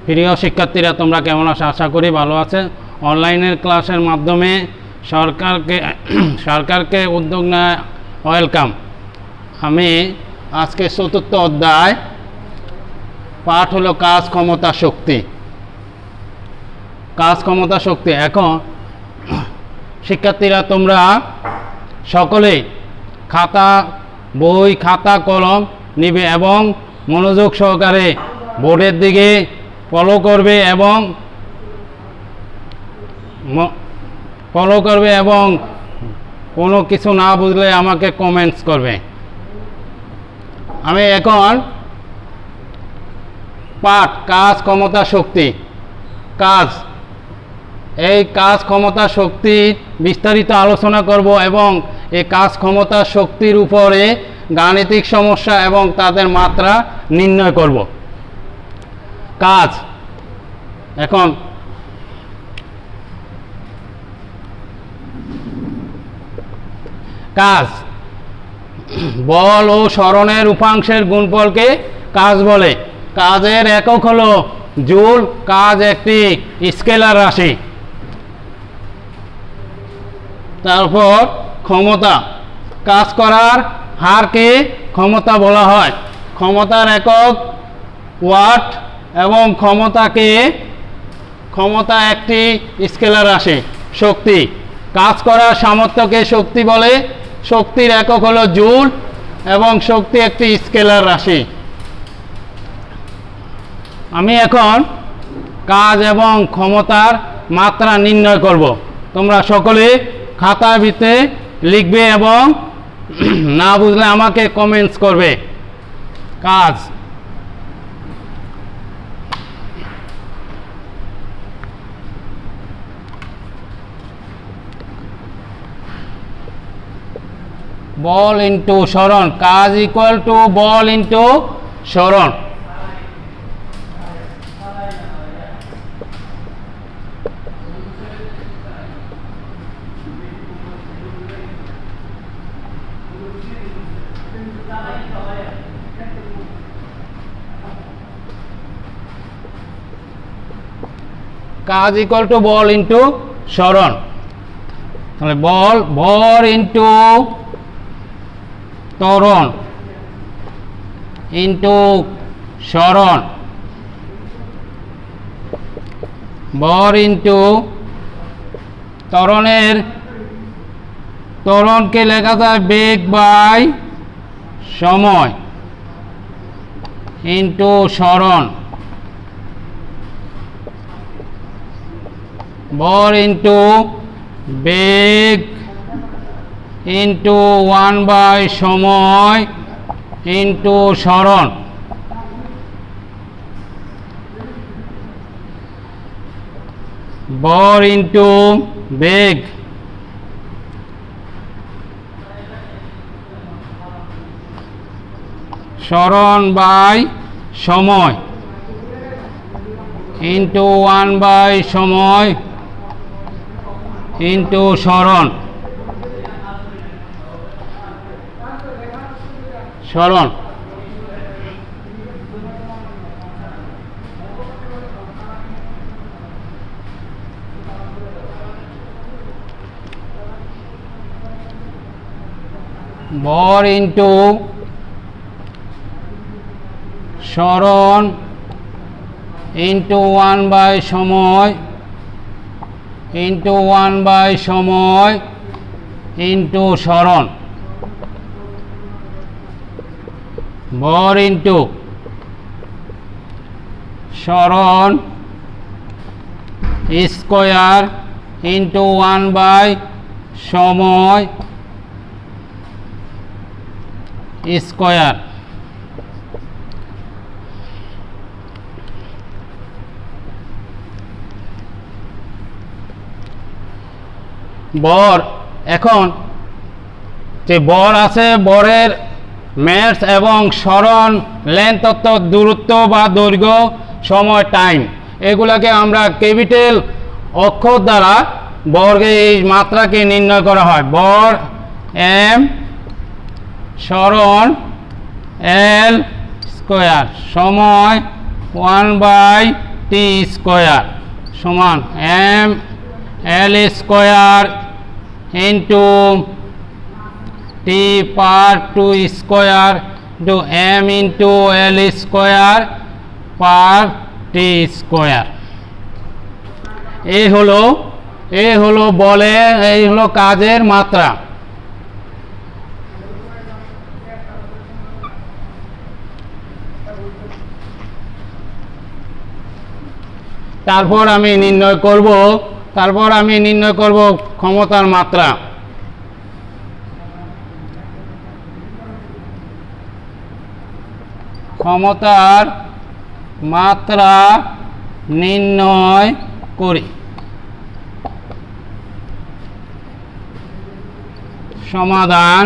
প্রিয় শিক্ষার্থীরা, তোমরা কেমন আছো? আশা করি ভালো আছে। অনলাইনের ক্লাসের মাধ্যমে সরকারকে উদ্যোগ নেয় ওয়েলকাম। আমি আজকে চতুর্থ অধ্যায়, পাঠ হলো কাজ ক্ষমতা শক্তি। কাজ ক্ষমতা শক্তি। এখন শিক্ষার্থীরা, তোমরা সকলেই বই খাতা কলম নিবে এবং মনোযোগ সহকারে বোর্ডের দিকে ফলো করবে এবং কোনো কিছু না বুঝলে আমাকে কমেন্টস করবে। আমি এখন পাঠ কাজ ক্ষমতা শক্তি। এই কাজ ক্ষমতা শক্তি বিস্তারিত আলোচনা করব এবং এই কাজ ক্ষমতা শক্তির উপরে গাণিতিক সমস্যা এবং তাদের মাত্রা নির্ণয় করব। এখন কাজ, বল ও সরণের উপাংশের গুণফলকে কাজ বলে। কাজের একক হলো জুল। কাজ একটি স্কেলার রাশি। তারপর ক্ষমতা, কাজ করার হারকে ক্ষমতা বলা হয়। ক্ষমতার একক ওয়াট এবং ক্ষমতা একটি স্কেলার রাশি। শক্তি, কাজ করার সামর্থ্যকে শক্তি বলে। শক্তির একক হলো জুল এবং শক্তি একটি স্কেলার রাশি। আমি এখন কাজ এবং ক্ষমতার মাত্রা নির্ণয় করব। তোমরা সকলে খাতার ভিতরে লিখবে এবং না বুঝলে আমাকে কমেন্টস করবে। কাজ, বল ইন্টু সরণ। কাজ ইকুয়াল টু বল ইন্টু সরণ। কাজ ইকুয়াল টু বল ইন্টু সরণ। তাহলে ভর ইন্টু ত্বরণ ইন্টু সরণ। ভর ইন্টু ত্বরণকে লেখা যায় বেগ বাই সময় ইন্টু সরণ। ভর ইন্টু বেগ ইন্টু 1/, সময় ইন্টু সরণ। ভর ইন্টু বেগ, সরণ বাই সময় ইন্টু 1/, সময় ইন্টু সরণ। ভর ইন্টু সরণ ইন্টু 1/, সময় ইন্টু 1/, সময় ইন্টু সরণ। ভর ইন্টু সরণ স্কয়ার ইন্টু 1/, সময় স্কয়ার। বর, এখন যে বর আছে, বরের ম্যাথ এবং সরণ, লেন্থ অর্থাৎ দূরত্ব বা দৈর্ঘ্য, সময় টাইম, এগুলাকে আমরা ক্যাপিটাল অক্ষর দ্বারা বর্গে এই মাত্রাকে নির্ণয় করা হয়। বর এম, সরণ এল স্কয়ার, সময় 1/, টি স্কোয়ার সমান M L square into T per two square two M into L square per T square. এই হলো বলে এই হলো কাজের মাত্রা। তারপর আমি নির্ণয় করব ক্ষমতার মাত্রা। ক্ষমতার মাত্রা নির্ণয় করি। সমাধান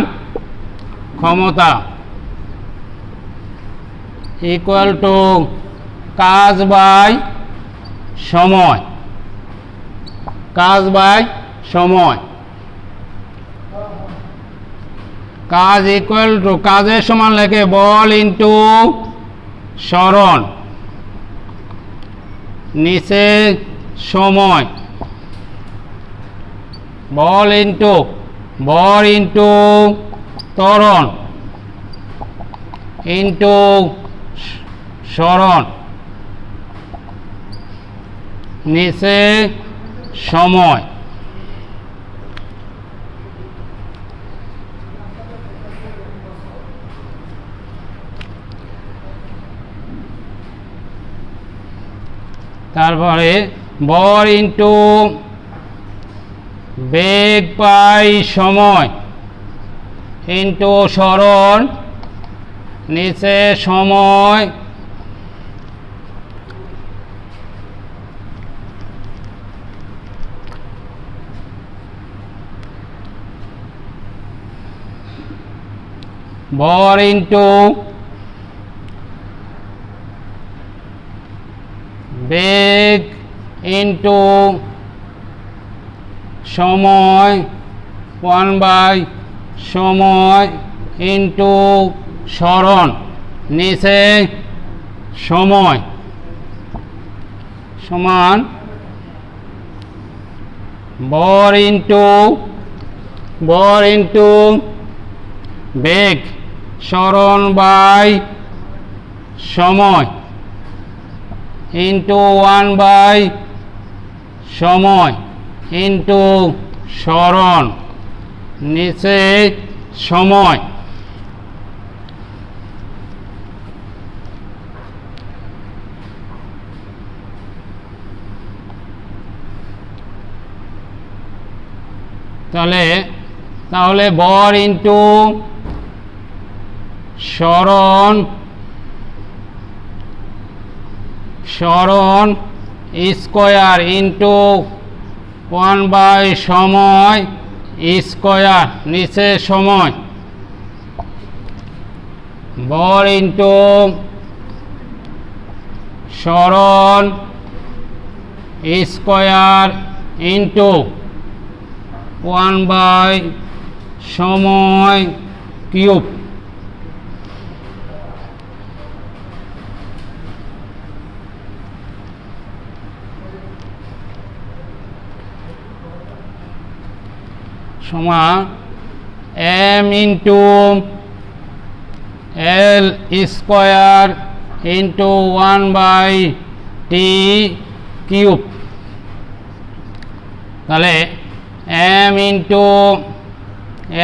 ক্ষমতা ইকুয়াল টু কাজ বাই সময়। কাজ বাই সময়। কাজ ইকুয়াল টু কাজের সমান লেখে বল ইন্টু সরণ নিচে সময়। বল ইন্টু ভর ইন্টু ত্বরণ ইন্টু সরণ নিচে সময়। তারপরে ভর ইন্টু বেগ বাই সময় ইন্টু সরণ নিচে সময় ভর ইন্টু বেগ ইন্টু সময় 1/, সময় ইন্টু সরণ নিচে সময় সমান ভর ইন্টু বেগ সরণ বাই সময় ইন্টু 1/, সময় ইন্টু সরণ নিচে সময়। তাহলে ভর ইন্টু সরণ স্কয়ার ইন্টু 1/, সময় স্কয়ার নিচে সময়। ভর ইন্টু সরণ স্কয়ার ইন্টু 1/, সময় কিউব। সমান এম ইন্টু এল স্কয়ার ইন্টু 1/, টি কিউব। তাহলে এম ইন্টু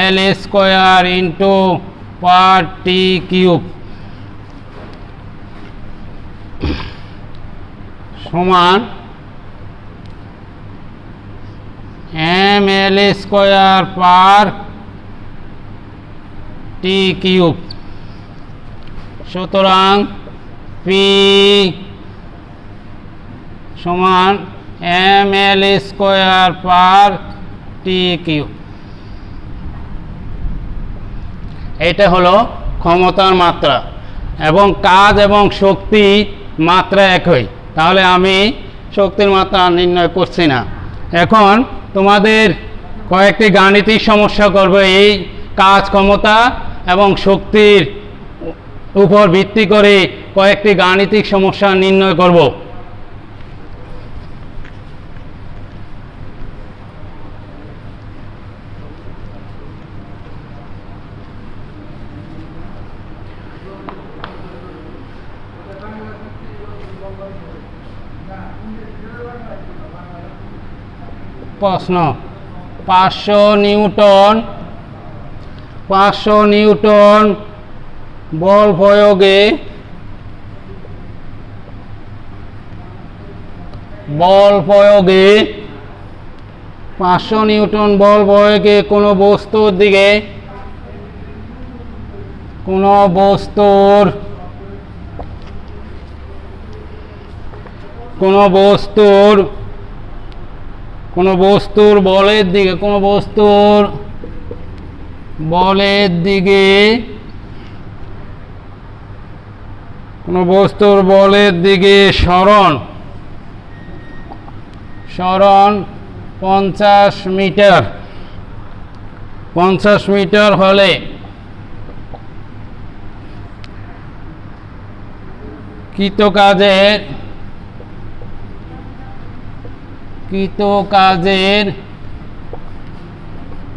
এল স্কয়ার ইন্টু পার টি কিউব সমান এম এল স্কয়ার পার টি কিউব। সুতরাং পি সমান এম এল স্কয়ার পার টি কিউব। এটা হলো ক্ষমতার মাত্রা এবং কাজ এবং শক্তি মাত্রা একই। তাহলে আমি শক্তির মাত্রা নির্ণয় করছি না। এখন তোমাদের কয়েকটি গাণিতিক সমস্যা করব এই কাজ ক্ষমতা এবং শক্তির উপর ভিত্তি করে কয়েকটি গাণিতিক সমস্যা নির্ণয় করব। প্রশ্ন 500 নিউটন বল প্রয়োগে 500 নিউটন বল প্রয়োগে কোনো বস্তুর দিকে কোনো বস্তুর বলের দিকে সরণ 50 মিটার হলে কৃত কাজের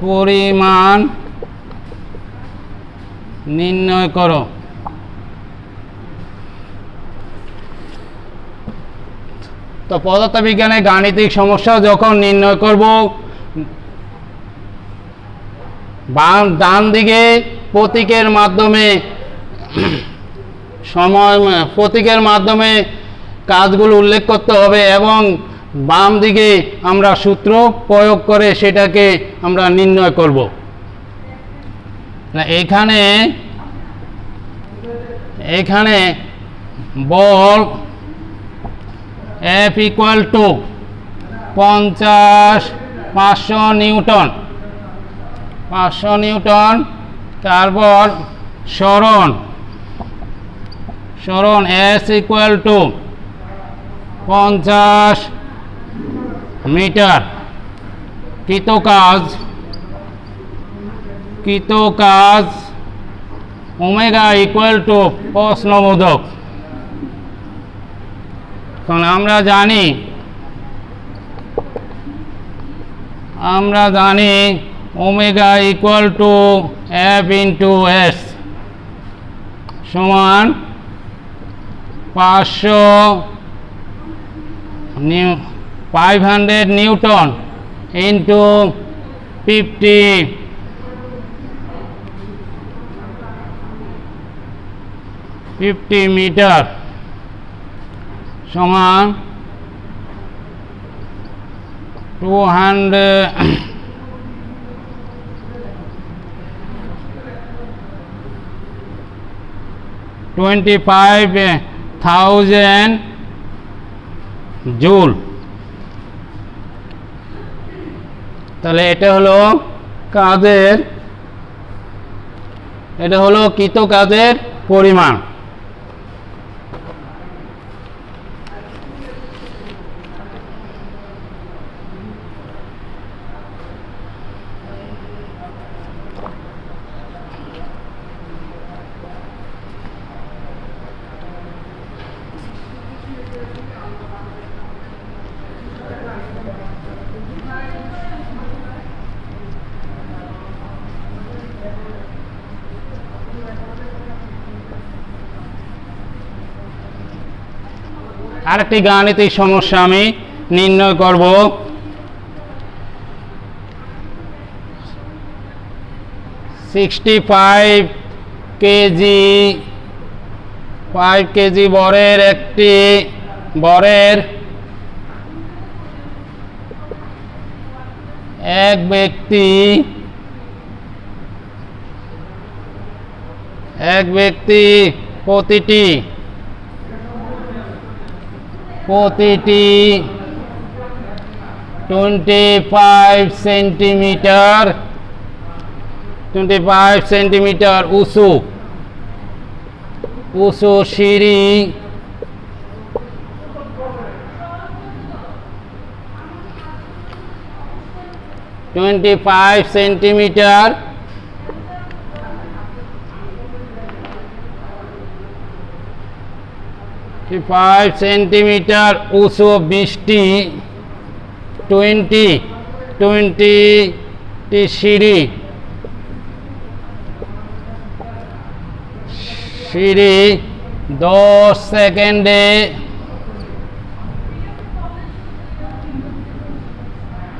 পরিমাণ নির্ণয় করো। তো পদার্থবিজ্ঞানে গাণিতিক সমস্যা যখন নির্ণয় করব, ডান দিকে প্রতীকের মাধ্যমে কাজগুলো উল্লেখ করতে হবে এবং বাম দিকে আমরা সূত্র প্রয়োগ করে সেটাকে আমরা নির্ণয় করব। এখানে বল F ইকুয়াল টু 500 নিউটন, তারপর সরণ S ইকুয়াল টু 50 মিটার। কৃত কাজ ওমেগা ইকুয়াল টু প্রশ্নবোধক। কারণ আমরা জানি omega equal to F into S সমান 500 নিউটন ইন্টু 50 মিটার সমান 25,000 জুল। তাহলে এটা হলো কৃত কাজের পরিমাণ। আরেকটি গাণিতিক সমস্যা আমি নির্ণয় করব। 65 কেজি বরের এক ব্যক্তি প্রতিটি 25 সেন্টিমিটার উঁচু সিঁড়ি 25 সেন্টিমিটার উঁচু 20 সিঁড়ি 10 সেকেন্ডে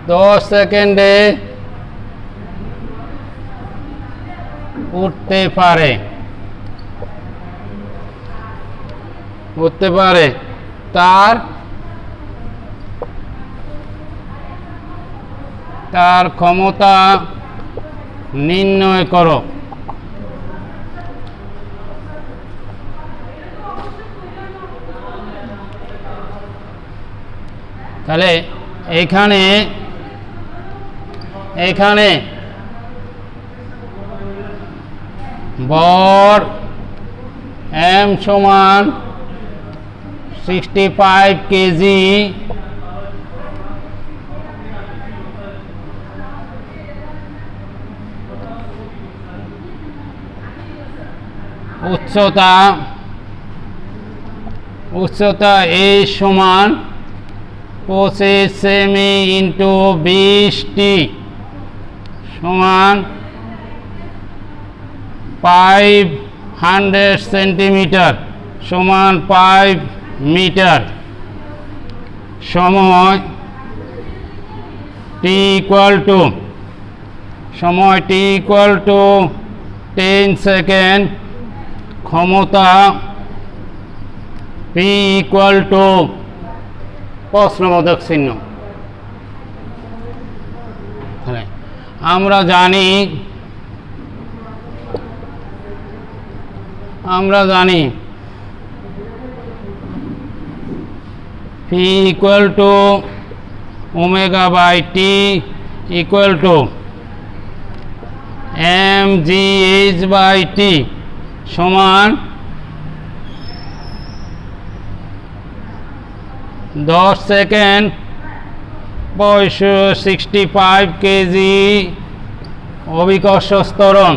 10 সেকেন্ডে উঠতে পারে তার ক্ষমতা নির্ণয় করো। তাহলে এখানে ভর m সমান 65 কেজি, উচ্চতা a সমান 25 সেমি ইন্টু 20t সমান 500 সেন্টিমিটার সমান 5 মিটার। সময় t ইকুয়াল টু 10 সেকেন্ড। ক্ষমতা p ইকুয়াল টু প্রশ্নবোধক চিহ্ন। আমরা জানি p equal to omega by t equal to mgh by t সমান 10 সেকেন্ড 65 কেজি অভিকর্ষ ত্বরণ।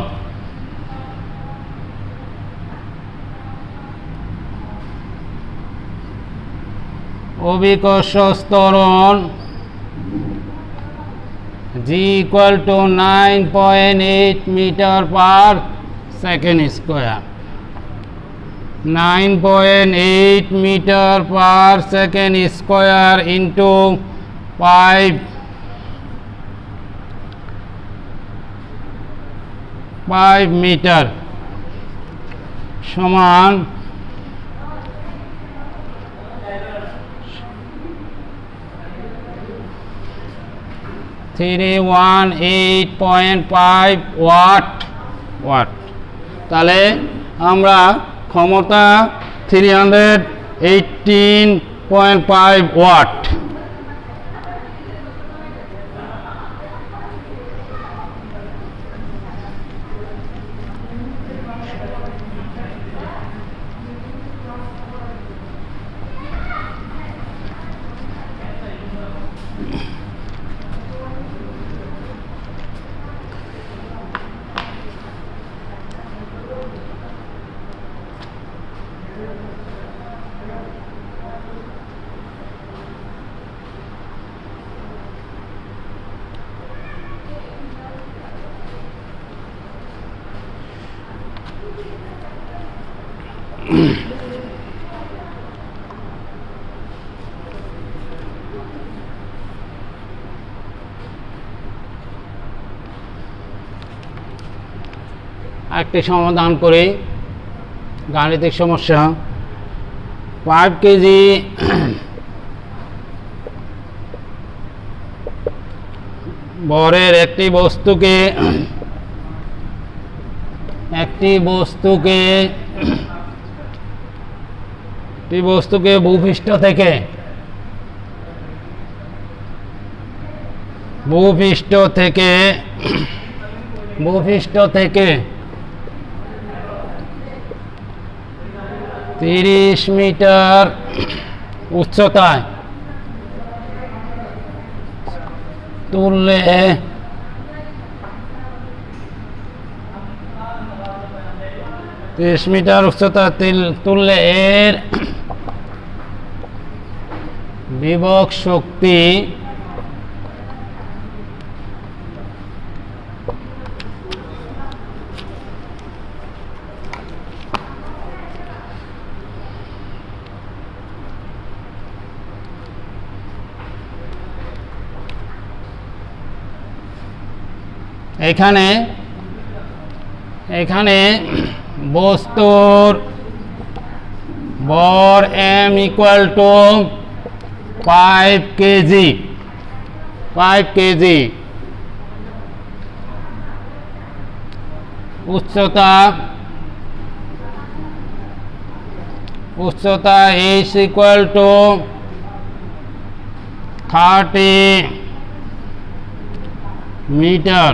g equal to 9.8 meter per second square, 9.8 meter per second square into 5 meter সমান 318.5 watt. তাহলে আমরা ক্ষমতা 318.5 ওয়াট। একটি সমাধান করি গাণিতিক সমস্যা। 5 কেজি ভরের একটি বস্তুকে ভূপৃষ্ঠ থেকে 30 মিটার উচ্চতায় তুললে এর বিভব শক্তি এখানে এখানে বস্তুর ভর m equal to 5 KG 5 KG, উচ্চতা h ইকুয়াল টু 30 মিটার,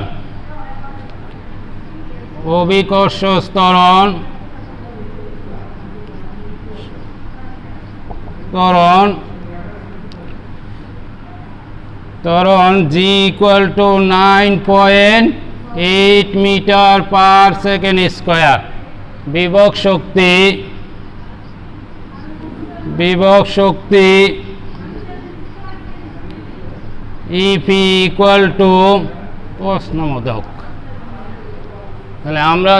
অভিকর্ষ ত্বরণ g equal to 9.8 metre per second square. বিভব শক্তি EP ইকুয়াল টু প্রশ্নবোধক। তাহলে আমরা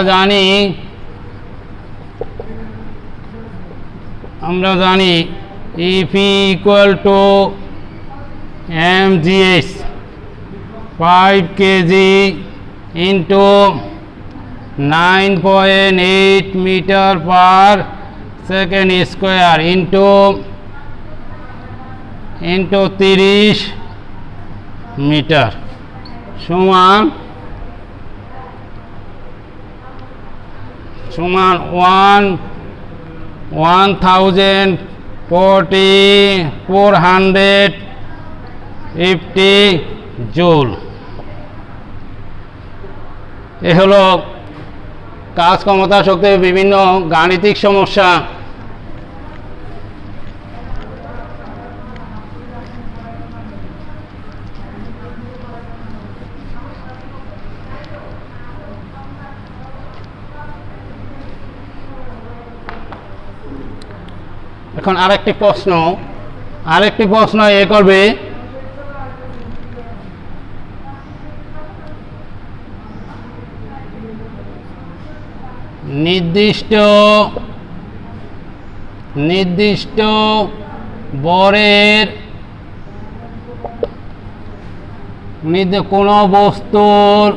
জানি EP equal to mgh 5 KG into 9.8 metre per second square into 30 metre সমান 450 জুল। এ হলো কাজ ক্ষমতা শক্তির বিভিন্ন গাণিতিক সমস্যা। এখন আরেকটি প্রশ্ন এ করবে, নির্দিষ্ট বরের কোনো বস্তুর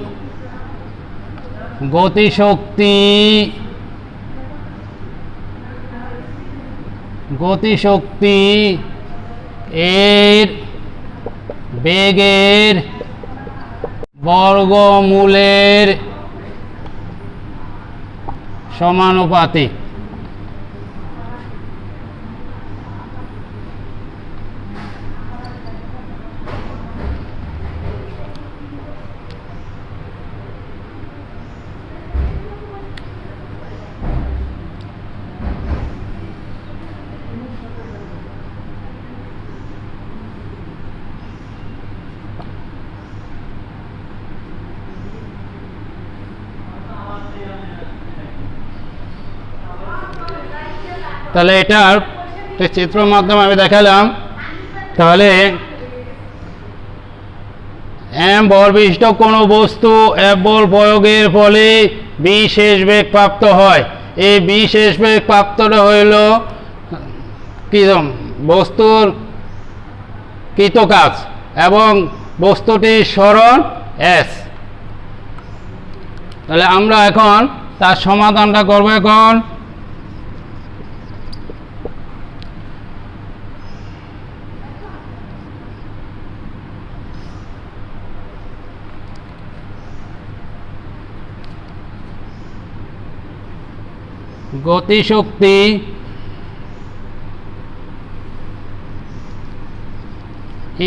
গতিশক্তি এর বেগের বর্গমূলের সমানুপাতিক। তাহলে এটার চিত্র মাধ্যমে আমি দেখালাম। তাহলে m বল বিশিষ্ট কোনো বস্তু F বল প্রয়োগের ফলে b শেষ বেগ প্রাপ্ত হয়। এই b শেষ বেগ প্রাপ্তটা হইল কি বস্তুর কৃত কাজ এবং বস্তুটির সরণ s। তাহলে আমরা এখন তার সমাধানটা করব। এখন গতিশক্তি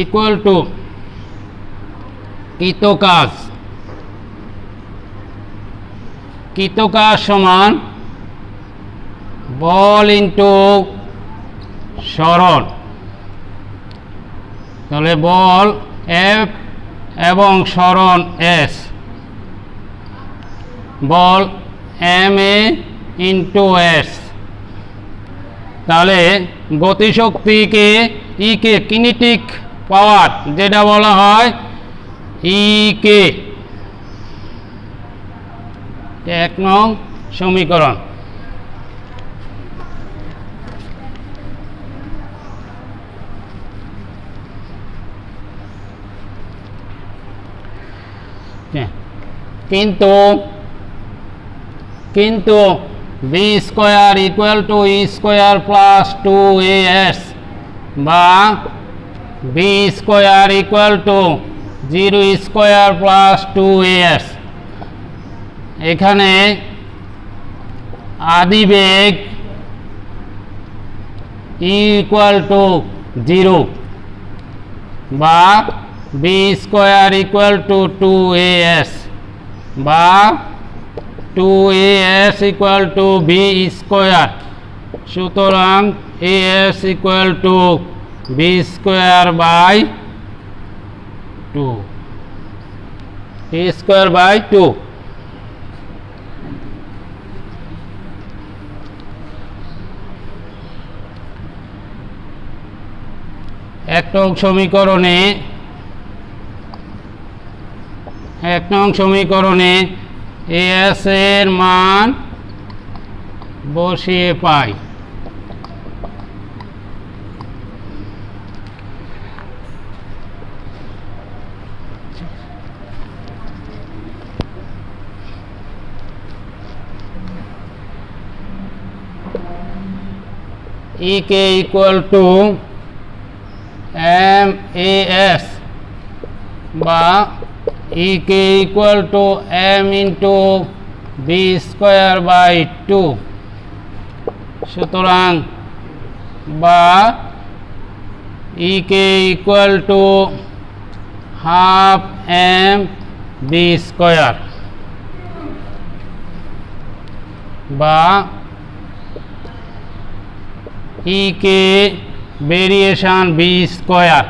ইকুয়াল টু কৃত কাজ সমান বল ইন্টু সরণ। তাহলে বল F এবং সরণ S, বল ma ইন্টু S। তাহলে গতিশক্তিকে কে কিনেটিক পাওয়ার যেটা বলা হয় কে, 1 নং সমীকরণ। কিন্তু v square equal to e square plus 2as বা v square equal to 0 square plus 2as। এখানে আদিবেগ ইকুয়াল টু 0 বা v square equal two 2as বা 2as equal to v square. সুতরাং as equal to v square by 2, v square by 2। এক নং সমীকরণে as এর মান বসিয়ে পাই। ek equal to MAS বা ek equal to m into b square by 2। সুতরাং বা ek equal to half m b square বা ek ভেরিয়েশন b স্কয়ার।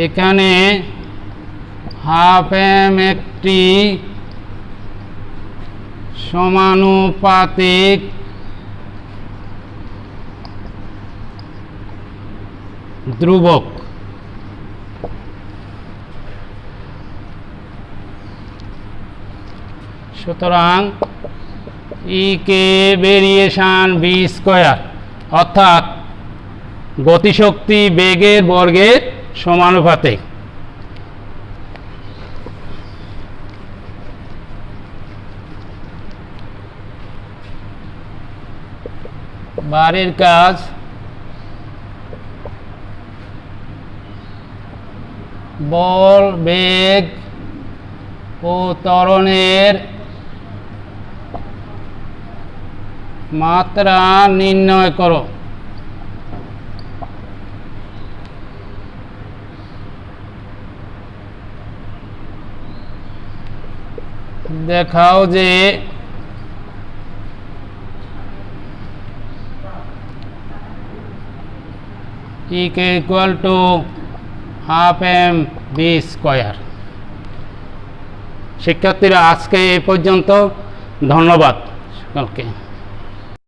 এখানে হাফ এম একটি সমানুপাতিক ধ্রুবক। সুতরাং ইকে ভেরিয়েশন বি স্কয়ার অর্থাৎ গতিশক্তি বেগের বর্গের সমানুপাতিক। বাড়ির কাজ বল বেগ ও ত্বরণের মাত্রা নির্ণয় করো। দেখাও যে ek equal to half m b square. শিক্ষার্থীরা আজকে এই পর্যন্ত, ধন্যবাদ সকলকে।